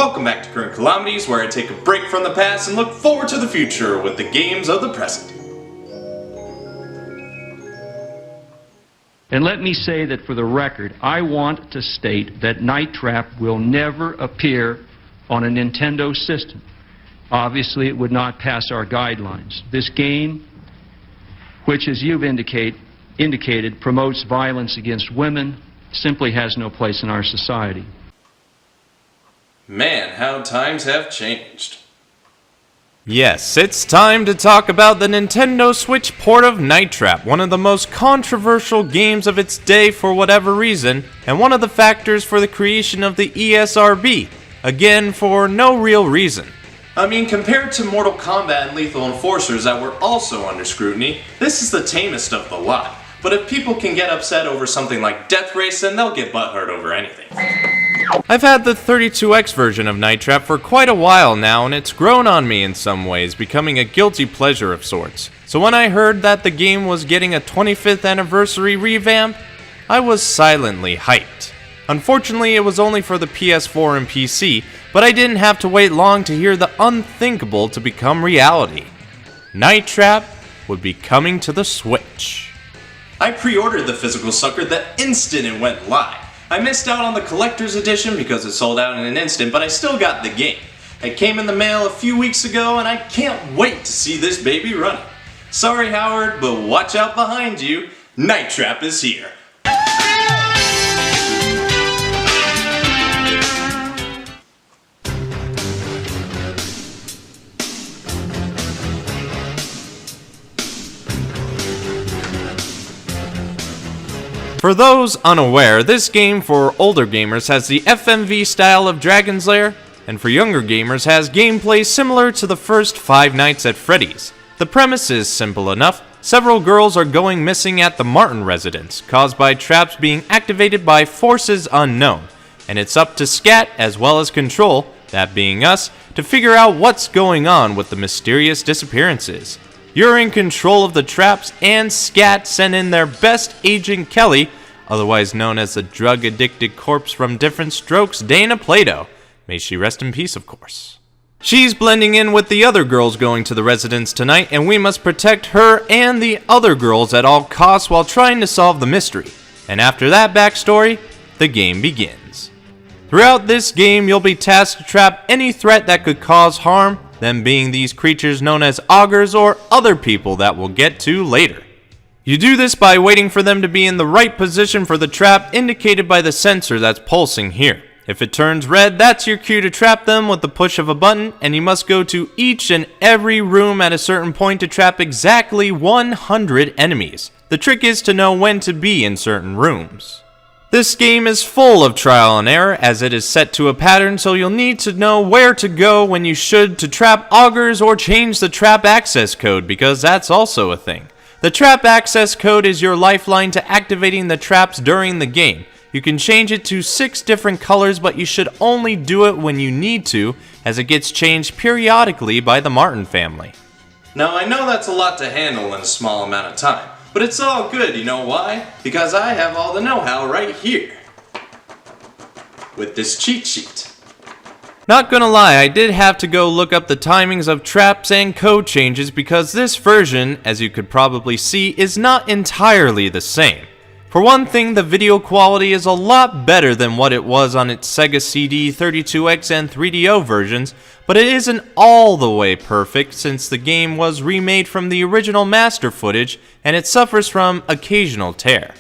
Welcome back to Current Calamities, where I take a break from the past and look forward to the future with the games of the present. And let me say that for the record, I want to state that Night Trap will never appear on a Nintendo system. Obviously, it would not pass our guidelines. This game, which as you've indicated, promotes violence against women, simply has no place in our society. Man, how times have changed. Yes, it's time to talk about the Nintendo Switch port of Night Trap, one of the most controversial games of its day for whatever reason, and one of the factors for the creation of the ESRB, again for no real reason. I mean, compared to Mortal Kombat and Lethal Enforcers that were also under scrutiny, this is the tamest of the lot. But if people can get upset over something like Death Race, then they'll get butthurt over anything. I've had the 32X version of Night Trap for quite a while now, and it's grown on me in some ways, becoming a guilty pleasure of sorts. So when I heard that the game was getting a 25th anniversary revamp, I was silently hyped. Unfortunately, it was only for the PS4 and PC, but I didn't have to wait long to hear the unthinkable to become reality. Night Trap would be coming to the Switch. I pre-ordered the physical sucker the instant it went live. I missed out on the collector's edition because it sold out in an instant, but I still got the game. It came in the mail a few weeks ago, and I can't wait to see this baby running. Sorry, Howard, but watch out behind you. Night Trap is here. For those unaware, this game for older gamers has the FMV style of Dragon's Lair, and for younger gamers has gameplay similar to the first Five Nights at Freddy's. The premise is simple enough. Several girls are going missing at the Martin residence, caused by traps being activated by forces unknown, and it's up to Scat as well as Control, that being us, to figure out what's going on with the mysterious disappearances. You're in control of the traps, and Scat sent in their best agent Kelly, otherwise known as the drug-addicted corpse from Different Strokes, Dana Plato. May she rest in peace, of course. She's blending in with the other girls going to the residence tonight, and we must protect her and the other girls at all costs while trying to solve the mystery. And after that backstory, the game begins. Throughout this game, you'll be tasked to trap any threat that could cause harm, them being these creatures known as augurs or other people that we'll get to later. You do this by waiting for them to be in the right position for the trap indicated by the sensor that's pulsing here. If it turns red, that's your cue to trap them with the push of a button, and you must go to each and every room at a certain point to trap exactly 100 enemies. The trick is to know when to be in certain rooms. This game is full of trial and error as it is set to a pattern, so you'll need to know where to go when you should to trap augurs or change the trap access code, because that's also a thing. The trap access code is your lifeline to activating the traps during the game. You can change it to 6 different colors, but you should only do it when you need to, as it gets changed periodically by the Martin family. Now, I know that's a lot to handle in a small amount of time. But it's all good, you know why? Because I have all the know-how right here. With this cheat sheet. Not gonna lie, I did have to go look up the timings of traps and code changes because this version, as you could probably see, is not entirely the same. For one thing, the video quality is a lot better than what it was on its Sega CD, 32X, and 3DO versions, but it isn't all the way perfect since the game was remade from the original master footage and it suffers from occasional tear.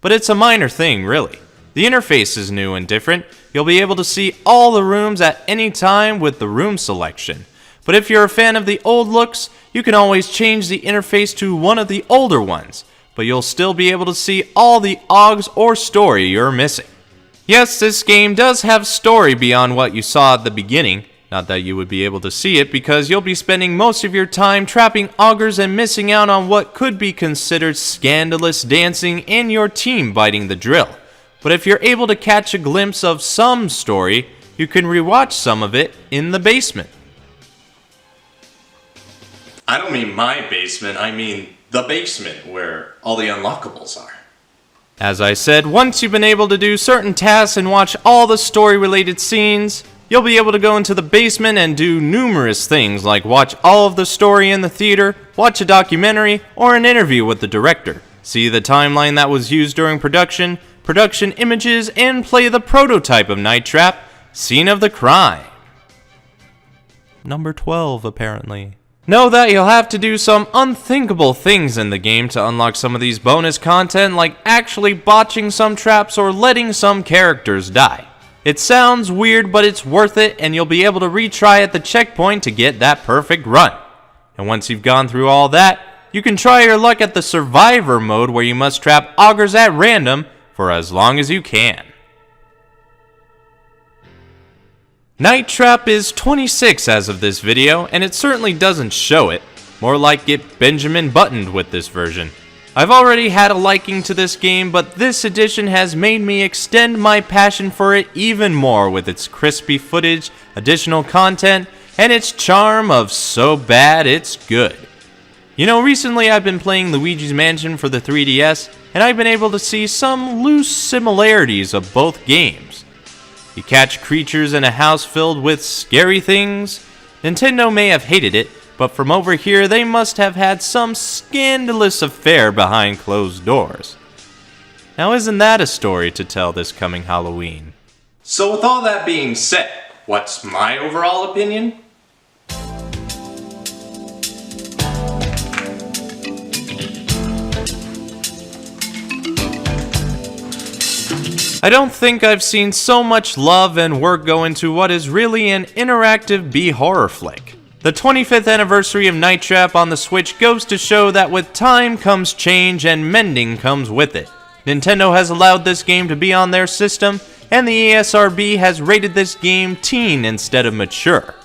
But it's a minor thing, really. The interface is new and different. You'll be able to see all the rooms at any time with the room selection. But if you're a fan of the old looks, you can always change the interface to one of the older ones, but you'll still be able to see all the augs or story you're missing. Yes, this game does have story beyond what you saw at the beginning. Not that you would be able to see it because you'll be spending most of your time trapping augurs and missing out on what could be considered scandalous dancing and your team biting the drill. But if you're able to catch a glimpse of some story, you can rewatch some of it in the basement. I don't mean my basement, I mean the basement where all the unlockables are. As I said, once you've been able to do certain tasks and watch all the story-related scenes, You'll be able to go into the basement and do numerous things like watch all of the story in the theater, watch a documentary, or an interview with the director, see the timeline that was used during production images, and play the prototype of Night Trap, Scene of the Crime. Number 12, apparently. Know that you'll have to do some unthinkable things in the game to unlock some of these bonus content, like actually botching some traps or letting some characters die. It sounds weird, but it's worth it, and you'll be able to retry at the checkpoint to get that perfect run. And once you've gone through all that, you can try your luck at the Survivor mode, where you must trap augers at random for as long as you can. Night Trap is 26 as of this video, and it certainly doesn't show it. More like it Benjamin Buttoned with this version. I've already had a liking to this game, but this edition has made me extend my passion for it even more with its crispy footage, additional content, and its charm of so bad it's good. You know, recently I've been playing Luigi's Mansion for the 3DS, and I've been able to see some loose similarities of both games. You catch creatures in a house filled with scary things. Nintendo may have hated it, but from over here they must have had some scandalous affair behind closed doors. Now isn't that a story to tell this coming Halloween? So with all that being said, what's my overall opinion? I don't think I've seen so much love and work go into what is really an interactive B-horror flick. The 25th anniversary of Night Trap on the Switch goes to show that with time comes change and mending comes with it. Nintendo has allowed this game to be on their system, and the ESRB has rated this game teen instead of mature.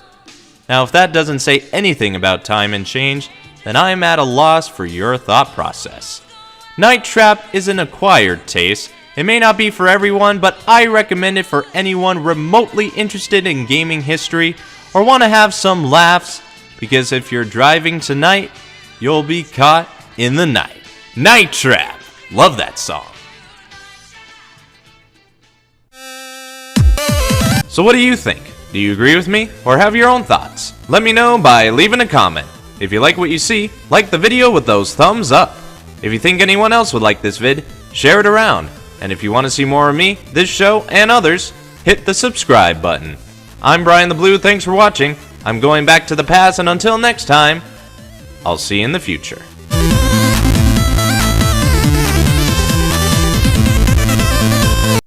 Now if that doesn't say anything about time and change, then I'm at a loss for your thought process. Night Trap is an acquired taste. It may not be for everyone, but I recommend it for anyone remotely interested in gaming history or want to have some laughs, because if you're driving tonight, you'll be caught in the night. Night Trap! Love that song. So what do you think? Do you agree with me, or have your own thoughts? Let me know by leaving a comment. If you like what you see, like the video with those thumbs up. If you think anyone else would like this vid, share it around. And if you want to see more of me, this show, and others, hit the subscribe button. I'm BrianTheBlue, thanks for watching. I'm going back to the past, and until next time, I'll see you in the future.